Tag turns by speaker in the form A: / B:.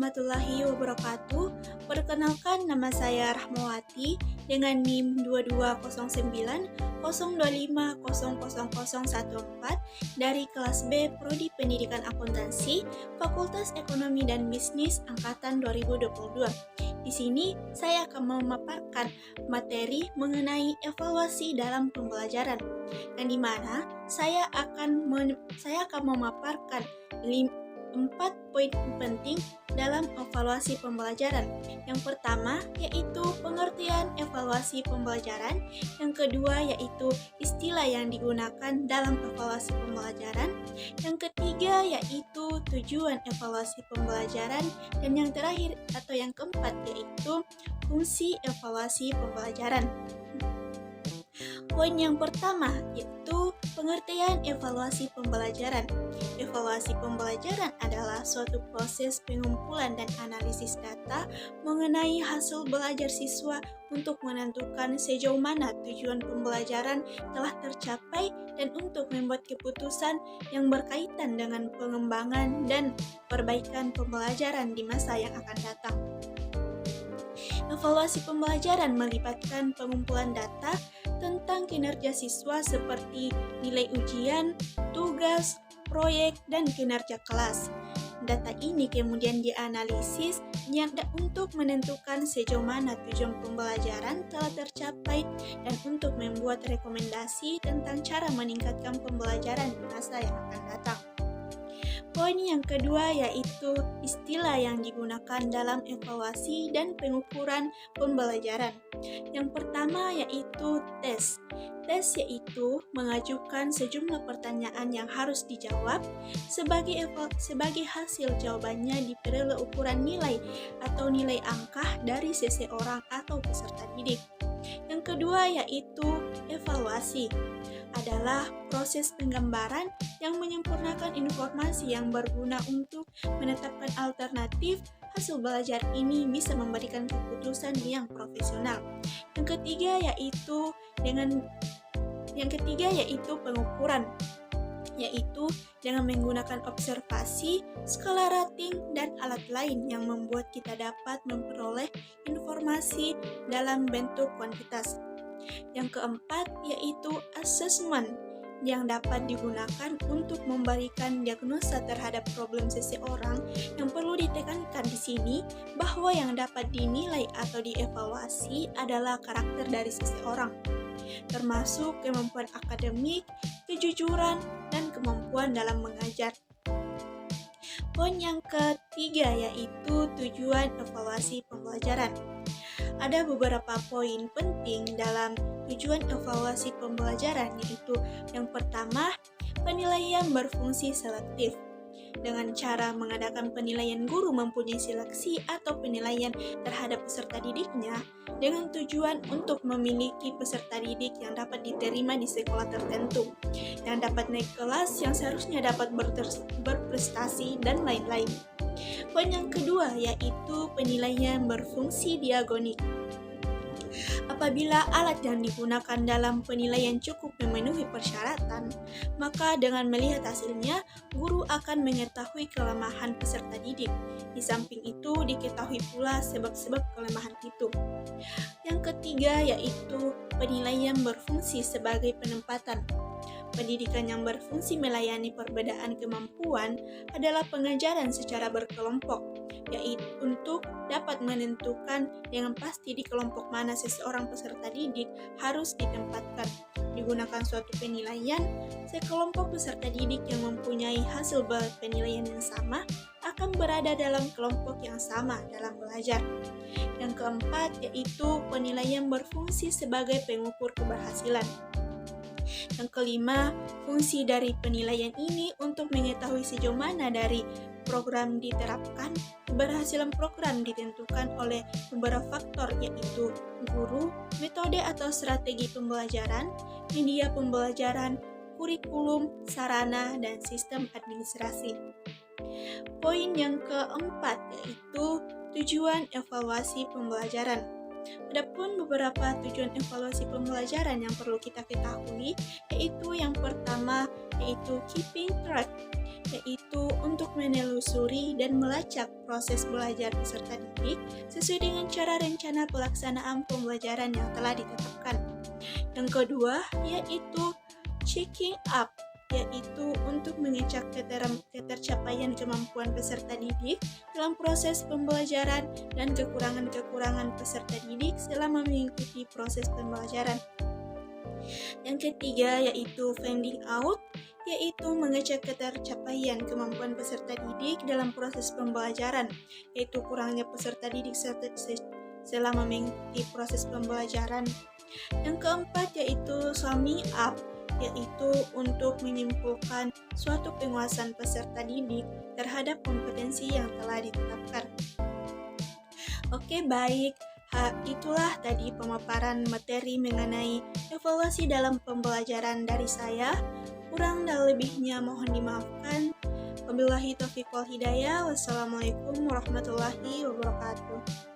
A: warahmatullahi wabarakatuh. Perkenalkan, nama saya Rahmawati dengan NIM 220902500014 dari kelas B Prodi Pendidikan Akuntansi, Fakultas Ekonomi dan Bisnis angkatan 2022. Di sini saya akan memaparkan materi mengenai evaluasi dalam pembelajaran, yang dimana saya akan memaparkan 4 poin penting dalam evaluasi pembelajaran. Yang pertama yaitu pengertian evaluasi pembelajaran, yang kedua yaitu istilah yang digunakan dalam evaluasi pembelajaran, yang ketiga yaitu tujuan evaluasi pembelajaran, dan yang terakhir atau yang keempat yaitu fungsi evaluasi pembelajaran. Poin yang pertama yaitu pengertian evaluasi pembelajaran. Evaluasi pembelajaran adalah suatu proses pengumpulan dan analisis data mengenai hasil belajar siswa untuk menentukan sejauh mana tujuan pembelajaran telah tercapai dan untuk membuat keputusan yang berkaitan dengan pengembangan dan perbaikan pembelajaran di masa yang akan datang. Evaluasi pembelajaran melibatkan pengumpulan data tentang kinerja siswa seperti nilai ujian, tugas, proyek, dan kinerja kelas. Data ini kemudian dianalisis untuk menentukan sejauh mana tujuan pembelajaran telah tercapai dan untuk membuat rekomendasi tentang cara meningkatkan pembelajaran di masa yang akan datang. Poin yang kedua yaitu istilah yang digunakan dalam evaluasi dan pengukuran pembelajaran. Yang pertama yaitu tes. Tes yaitu mengajukan sejumlah pertanyaan yang harus dijawab. Sebagai hasil jawabannya diperoleh ukuran nilai atau nilai angka dari seseorang atau peserta didik. Yang kedua yaitu evaluasi, adalah proses penggambaran yang menyempurnakan informasi yang berguna untuk menetapkan alternatif hasil belajar ini bisa memberikan keputusan yang profesional. Yang ketiga yaitu pengukuran, yaitu dengan menggunakan observasi, skala rating, dan alat lain yang membuat kita dapat memperoleh informasi dalam bentuk kuantitas. Yang keempat yaitu assessment, yang dapat digunakan untuk memberikan diagnosa terhadap problem seseorang. Yang perlu ditekankan di sini bahwa yang dapat dinilai atau dievaluasi adalah karakter dari seseorang, termasuk kemampuan akademik, kejujuran, dan kemampuan dalam mengajar. Poin yang ketiga yaitu tujuan evaluasi pembelajaran. Ada beberapa poin penting dalam tujuan evaluasi pembelajaran, yaitu yang pertama, penilaian berfungsi selektif. Dengan cara mengadakan penilaian, guru mempunyai seleksi atau penilaian terhadap peserta didiknya dengan tujuan untuk memiliki peserta didik yang dapat diterima di sekolah tertentu, yang dapat naik kelas, yang seharusnya dapat berprestasi, dan lain-lain. Poin yang kedua yaitu penilaian berfungsi diagonik. Apabila alat yang digunakan dalam penilaian cukup memenuhi persyaratan, maka dengan melihat hasilnya, guru akan mengetahui kelemahan peserta didik. Di samping itu, diketahui pula sebab-sebab kelemahan itu. Yang ketiga yaitu penilaian berfungsi sebagai penempatan. Pendidikan yang berfungsi melayani perbedaan kemampuan adalah pengajaran secara berkelompok, yaitu untuk dapat menentukan dengan pasti di kelompok mana seseorang peserta didik harus ditempatkan. Digunakan suatu penilaian, sekelompok peserta didik yang mempunyai hasil penilaian yang sama akan berada dalam kelompok yang sama dalam belajar. Yang keempat yaitu penilaian berfungsi sebagai pengukur keberhasilan. Yang kelima, fungsi dari penilaian ini untuk mengetahui sejauh mana dari program diterapkan. Keberhasilan program ditentukan oleh beberapa faktor, yaitu guru, metode atau strategi pembelajaran, media pembelajaran, kurikulum, sarana, dan sistem administrasi. Poin yang keempat yaitu tujuan evaluasi pembelajaran. Adapun beberapa tujuan evaluasi pembelajaran yang perlu kita ketahui, yaitu yang pertama yaitu keeping track, yaitu untuk menelusuri dan melacak proses belajar peserta didik sesuai dengan cara rencana pelaksanaan pembelajaran yang telah ditetapkan. Yang kedua, yaitu checking up, yaitu untuk mengecek ketercapaian kemampuan peserta didik dalam proses pembelajaran dan kekurangan-kekurangan peserta didik selama mengikuti proses pembelajaran. Yang ketiga yaitu finding out, yaitu mengecek ketercapaian kemampuan peserta didik dalam proses pembelajaran, yaitu kurangnya peserta didik selama mengikuti proses pembelajaran. Yang keempat yaitu summing up, yaitu untuk menyimpulkan suatu penguasaan peserta didik terhadap kompetensi yang telah ditetapkan. Oke, baik. Itulah tadi pemaparan materi mengenai evaluasi dalam pembelajaran dari saya. Kurang dan lebihnya mohon dimaafkan. Wabillahi taufiq wal hidayah. Wassalamualaikum warahmatullahi wabarakatuh.